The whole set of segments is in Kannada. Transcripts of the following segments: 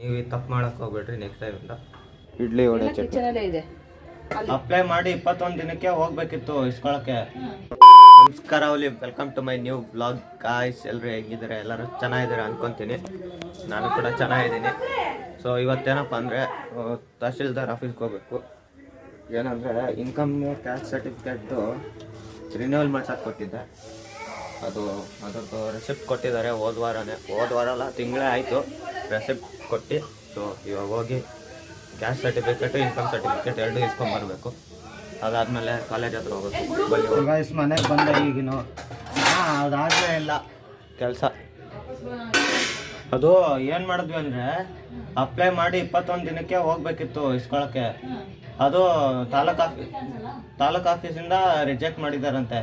ನೀವು ತಪ್ಪು ಮಾಡಕ್ಕೆ ಹೋಗ್ಬೇಡ್ರಿ. ನೆಕ್ಸ್ಟ್ ಟೈಮಿಂದ ಇಡ್ಲಿ ವಡೆ ಚಟ್ನಿ ಇದೆ ಅಪ್ಲೈ ಮಾಡಿ 21 ದಿನಕ್ಕೆ ಹೋಗ್ಬೇಕಿತ್ತು ಇಸ್ಕೊಳಕ್ಕೆ. ನಮಸ್ಕಾರ ಅವಲಿ, welcome to my new blog guys. ಎಲ್ಲರೂ ಹೆಂಗಿದ್ದಾರೆ? ಎಲ್ಲರೂ ಚೆನ್ನಾಗಿದ್ದಾರೆ ಅನ್ಕೊತೀನಿ. ನಾನು ಕೂಡ ಚೆನ್ನಾಗಿದ್ದೀನಿ. ಸೊ ಇವತ್ತೇನಪ್ಪ ಅಂದರೆ ತಹಶೀಲ್ದಾರ್ ಆಫೀಸ್ಗೆ ಹೋಗ್ಬೇಕು. ಏನಂದರೆ ಇನ್ಕಮ್ ಟ್ಯಾಕ್ಸ್ ಸರ್ಟಿಫಿಕೇಟ್ದು ರಿನ್ಯೂವಲ್ ಮಾಡ್ಸಕ್ಕೆ ಕೊಟ್ಟಿದ್ದೆ. ಅದರದ್ದು ರೆಸಿಪ್ಟ್ ಕೊಟ್ಟಿದ್ದಾರೆ. ಹೋದ ವಾರ ಅಲ್ಲ, ತಿಂಗಳೇ ಆಯಿತು ರೆಸಿಪ್ಟ್ ಕೊಟ್ಟು. ಸೊ ಇವಾಗ ಹೋಗಿ ಗ್ಯಾಸ್ ಸರ್ಟಿಫಿಕೇಟು ಇನ್ಕಮ್ ಸರ್ಟಿಫಿಕೇಟ್ ಎರಡು ಇಸ್ಕೊಂಬರ್ಬೇಕು. ಅದಾದಮೇಲೆ ಕಾಲೇಜ್ ಹತ್ರ ಹೋಗ್ಬೇಕು. ಗಾಯ್ಸ್ ಮನೆಗೆ ಬಂದೆ ಈಗಿನ. ಅದಾಗಲೇ ಇಲ್ಲ ಕೆಲಸ. ಅದು ಏನು ಮಾಡಿದ್ವಿ ಅಂದರೆ ಅಪ್ಲೈ ಮಾಡಿ 21 ದಿನಕ್ಕೆ ಹೋಗ್ಬೇಕಿತ್ತು ಇಸ್ಕೊಳಕ್ಕೆ. ಅದು ತಾಲೂಕು ಆಫೀಸಿಂದ ರಿಜೆಕ್ಟ್ ಮಾಡಿದಾರಂತೆ.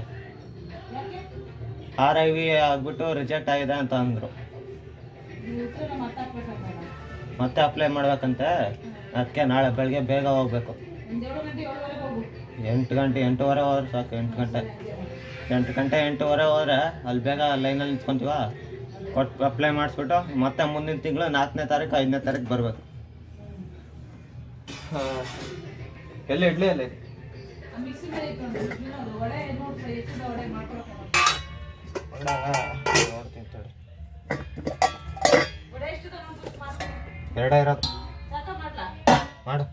RIV ಆಗ್ಬಿಟ್ಟು ರಿಜೆಕ್ಟ್ ಆಗಿದೆ ಅಂತ ಅಂದರು. ಮತ್ತೆ ಅಪ್ಲೈ ಮಾಡ್ಬೇಕಂತೆ. ಅದಕ್ಕೆ ನಾಳೆ ಬೆಳಗ್ಗೆ ಬೇಗ ಹೋಗ್ಬೇಕು. 8 ಗಂಟೆ 8:15 ಹೋದ್ರೆ ಸಾಕು. 8 ಗಂಟೆ 8:15 ಹೋದ್ರೆ ಅಲ್ಲಿ ಬೇಗ ಲೈನಲ್ಲಿ ನಿಂತ್ಕೊಂತೀವ. ಕೊಟ್ಟು ಅಪ್ಲೈ ಮಾಡಿಸ್ಬಿಟ್ಟು ಮತ್ತೆ ಮುಂದಿನ ತಿಂಗಳು 4ನೇ ತಾರೀಕು 5ನೇ ತಾರೀಕು ಬರಬೇಕು. ಎಲ್ಲಿ ಇಡ್ಲಿ ಅಲ್ಲಿ ಎರಡೇ ಇರೋದು ಮಾಡು.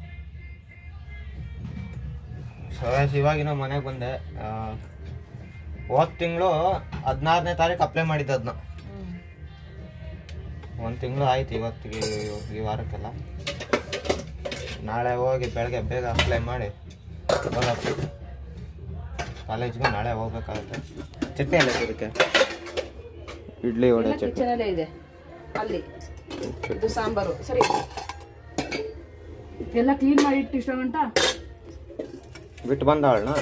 ಇವಾಗಿನ ಮನೆಗೆ ಬಂದೆ. ಹೋದ ತಿಂಗಳು 16ನೇ ತಾರೀಕು ಅಪ್ಲೈ ಮಾಡಿದ್ದೆ. ಅದನ್ನ 1 ತಿಂಗಳು ಆಯ್ತು ಇವತ್ತಿಗೆ, ಈ ವಾರಕ್ಕೆಲ್ಲ. ನಾಳೆ ಹೋಗಿ ಬೆಳಗ್ಗೆ ಬೇಗ ಅಪ್ಲೈ ಮಾಡಿ ಕಾಲೇಜ್ಗೆ ನಾಳೆ ಹೋಗ್ಬೇಕಾಗುತ್ತೆ. ಚಟ್ನಿ ಎಲ್ಲ ಇದಕ್ಕೆ ಇಡ್ಲಿ ವಡೆ ಚಟ್ನಿ ಇದೆ ಅಲ್ಲಿ. ಇದು ಸಾಂಬಾರು ಸರಿ ಎಲ್ಲ ಕ್ಲೀನ್ ಮಾಡಿ ಇಟ್ಟು ಇಷ್ಟ ಗಂಟ ಬಿಟ್ಟು ಬಂದವಳನ್ನ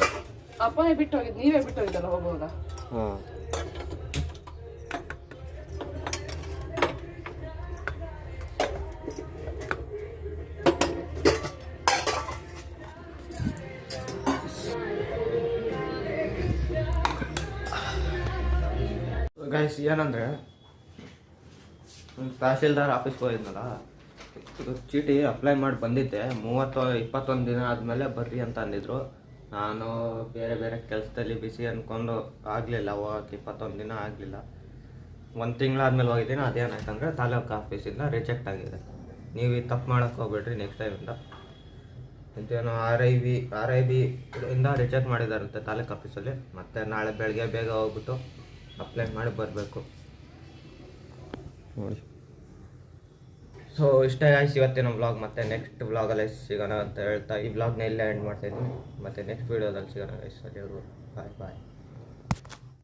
ಅಪ್ಪನೇ ಬಿಟ್ಟು ಹೋಗಿದ್ದು. ನೀವೇ ಬಿಟ್ಟು ಹೋಗಿದ್ದಲ್ಲ ಹೋಗುವಾಗ. ಹಾಂ ಗೈಸ್, ಏನಂದರೆ ತಹಶೀಲ್ದಾರ್ ಆಫೀಸ್ಗೆ ಹೋಗಿದ್ನಲ್ಲ, ಇದು ಚೀಟಿ ಅಪ್ಲೈ ಮಾಡಿ ಬಂದಿದ್ದೆ. 21 ದಿನ ಆದಮೇಲೆ ಬರ್ರಿ ಅಂತ ಅಂದಿದ್ರು. ನಾನು ಬೇರೆ ಕೆಲಸದಲ್ಲಿ ಬಿಸಿ ಅಂದ್ಕೊಂಡು ಆಗಲಿಲ್ಲ ಹೋಗೋಕ್ಕೆ. 21 ದಿನ ಆಗಲಿಲ್ಲ. 1 ತಿಂಗಳಾದ್ಮೇಲೆ ಹೋಗಿದ್ದೀನಿ. ಅದೇನಾಯ್ತಂದರೆ ತಾಲೂಕು ಆಫೀಸಿಂದ ರಿಜೆಕ್ಟ್ ಆಗಿದೆ. ನೀವು ಈ ತಪ್ಪು ಮಾಡೋಕ್ಕೆ ಹೋಗ್ಬೇಡ್ರಿ ನೆಕ್ಸ್ಟ್ ಟೈಮಿಂದ. ಇದೇನು RIV ಇಂದ ರಿಜೆಕ್ಟ್ ಮಾಡಿದಾರಂತೆ ತಾಲೂಕು ಆಫೀಸಲ್ಲಿ. ಮತ್ತು ನಾಳೆ ಬೆಳಗ್ಗೆ ಬೇಗ ಹೋಗ್ಬಿಟ್ಟು ಅಪ್ಲೈ ಮಾಡಿ ಬರಬೇಕು ನೋಡಿ. ಸೊ ಇಷ್ಟೇ ಗಾಯ್ಸ್ ಇವತ್ತಿನ ವ್ಲಾಗ್. ಮತ್ತೆ ನೆಕ್ಸ್ಟ್ ವ್ಲಾಗಲ್ಲಿ ಸಿಗೋಣ ಅಂತ ಹೇಳ್ತಾ ಈ ವ್ಲಾಗ್ನ ಇಲ್ಲೇ ಎಂಡ್ ಮಾಡ್ತಾಯಿದ್ದೀನಿ. ಮತ್ತು ನೆಕ್ಸ್ಟ್ ವೀಡಿಯೋದಲ್ಲಿ ಸಿಗೋಣ ಗಾಯ್ಸ್. ಅಲ್ಲಿವರೆಗೂ ಬಾಯ್.